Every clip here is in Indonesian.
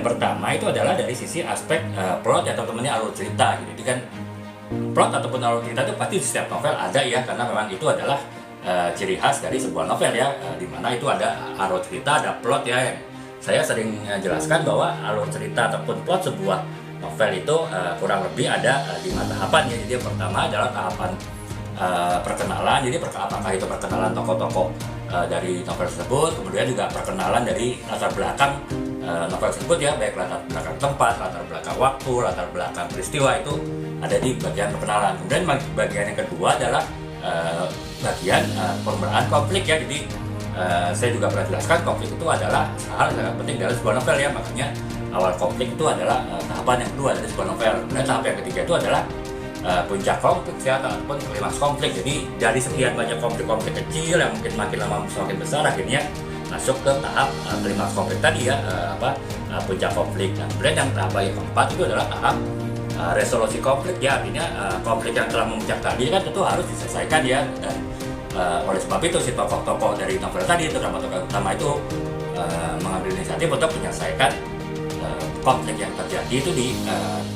Yang pertama itu adalah dari sisi aspek plot ya teman-teman, alur cerita gitu. Jadi kan plot ataupun alur cerita itu pasti di setiap novel ada ya, karena memang itu adalah ciri khas dari sebuah novel ya, di mana itu ada alur cerita, ada plot ya. Yang saya sering jelaskan bahwa alur cerita ataupun plot sebuah novel itu kurang lebih ada 5 tahapan ya. Jadi yang pertama adalah tahapan perkenalan. Jadi apakah itu perkenalan tokoh-tokoh dari novel tersebut, kemudian juga perkenalan dari latar belakang novel tersebut ya, baik latar belakang tempat, latar belakang waktu, latar belakang peristiwa, itu ada di bagian perkenalan. Kemudian bagian yang kedua adalah bagian pemeran konflik ya. Jadi saya juga pernah jelaskan konflik itu adalah hal yang sangat penting dalam sebuah novel ya, makanya awal konflik itu adalah tahapan yang kedua dari sebuah novel. Kemudian tahap yang ketiga itu adalah puncak konflik ya, ataupun klimaks konflik. Jadi dari sekian banyak konflik-konflik kecil yang mungkin makin lama semakin besar, akhirnya masuk ke tahap klimaks konflik tadi ya, puncak konflik. Nah, kemudian yang tahap yang keempat itu adalah tahap resolusi konflik ya, artinya konflik yang telah memuncak tadi kan tentu harus diselesaikan ya. Dan oleh sebab itu si tokoh-tokoh dari novel tadi, terutama tokoh utama itu mengambil inisiatif untuk menyelesaikan konflik yang terjadi itu di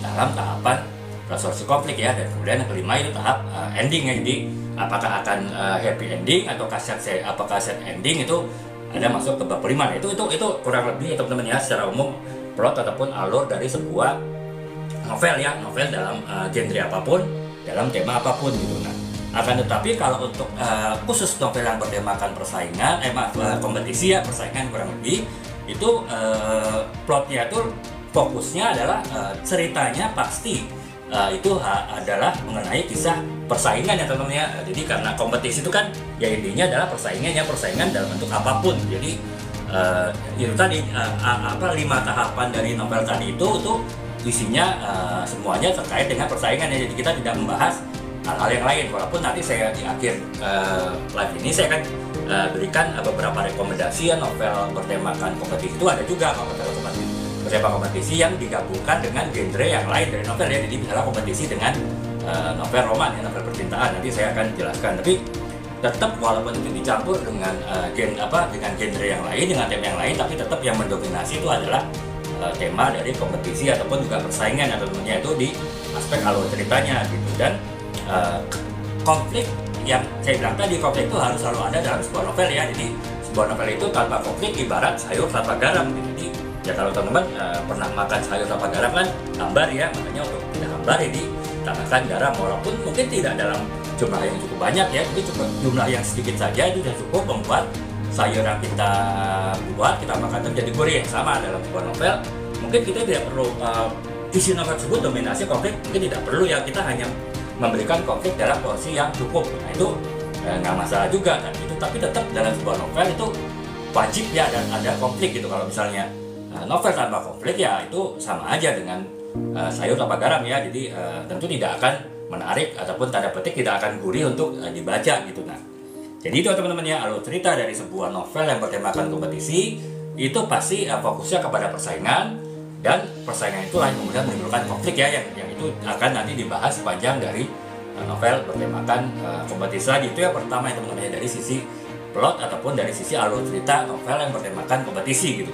dalam tahapan resolusi konflik ya. Dan kemudian yang kelima itu tahap ending ya. Jadi apakah akan happy ending atau apakah sad ending, itu ada masuk ke bab kelima. Itu kurang lebih teman-teman ya, secara umum plot ataupun alur dari sebuah novel ya, novel dalam genre apapun, dalam tema apapun gitu. Nah, akan tetapi kalau untuk khusus novel yang bertemakan persaingan, kompetisi ya, persaingan kurang lebih, itu plotnya itu fokusnya adalah ceritanya pasti itu adalah mengenai kisah persaingan ya teman-teman ya. Jadi karena kompetisi itu kan ya intinya adalah persaingan dalam bentuk apapun. Jadi itu tadi 5 tahapan dari novel tadi itu isinya semuanya terkait dengan persaingan ya. Jadi kita tidak membahas hal-hal yang lain, walaupun nanti saya di akhir live ini saya akan berikan beberapa rekomendasi ya, novel bertemakan kompetisi itu ada juga beberapa kompetisi yang digabungkan dengan genre yang lain dari novel ya. Jadi misalnya kompetisi dengan novel roman ya, novel percintaan, nanti saya akan jelaskan. Tapi tetap walaupun itu dicampur dengan dengan genre yang lain, dengan tema yang lain, tapi tetap yang mendominasi itu adalah tema dari kompetisi ataupun juga persaingan atau temennya itu di aspek alur ceritanya gitu. Dan konflik yang saya bilang tadi, konflik itu harus selalu ada dalam sebuah novel ya. Jadi sebuah novel itu tanpa konflik ibarat sayur tanpa garam gitu. Jadi ya kalau teman-teman pernah makan sayur tanpa garam kan hambar ya, makanya untuk tidak hambar ini tambahkan garam, walaupun mungkin tidak dalam jumlah yang cukup banyak ya, tapi cukup jumlah yang sedikit saja itu sudah cukup membuat sayur yang kita buat, kita makan menjadi gurih. Sama dalam sebuah novel, mungkin kita tidak perlu isi novel tersebut dominasi konflik, mungkin tidak perlu ya, kita hanya memberikan konflik dalam porsi yang cukup. Nah itu nggak masalah juga kan itu, tapi tetap dalam sebuah novel itu wajib ya ada konflik gitu. Kalau misalnya novel tanpa konflik ya itu sama aja dengan sayur tanpa garam ya. Jadi tentu tidak akan menarik ataupun tanda petik tidak akan gurih untuk dibaca gitu. Nah, jadi itu teman-teman ya, alur cerita dari sebuah novel yang bertemakan kompetisi itu pasti fokusnya kepada persaingan, dan persaingan itulah yang kemudian menimbulkan konflik ya, yang itu akan nanti dibahas sepanjang dari novel bertemakan kompetisi tadi. Itu yang pertama ya teman-teman ya, dari sisi plot ataupun dari sisi alur cerita novel yang bertemakan kompetisi gitu.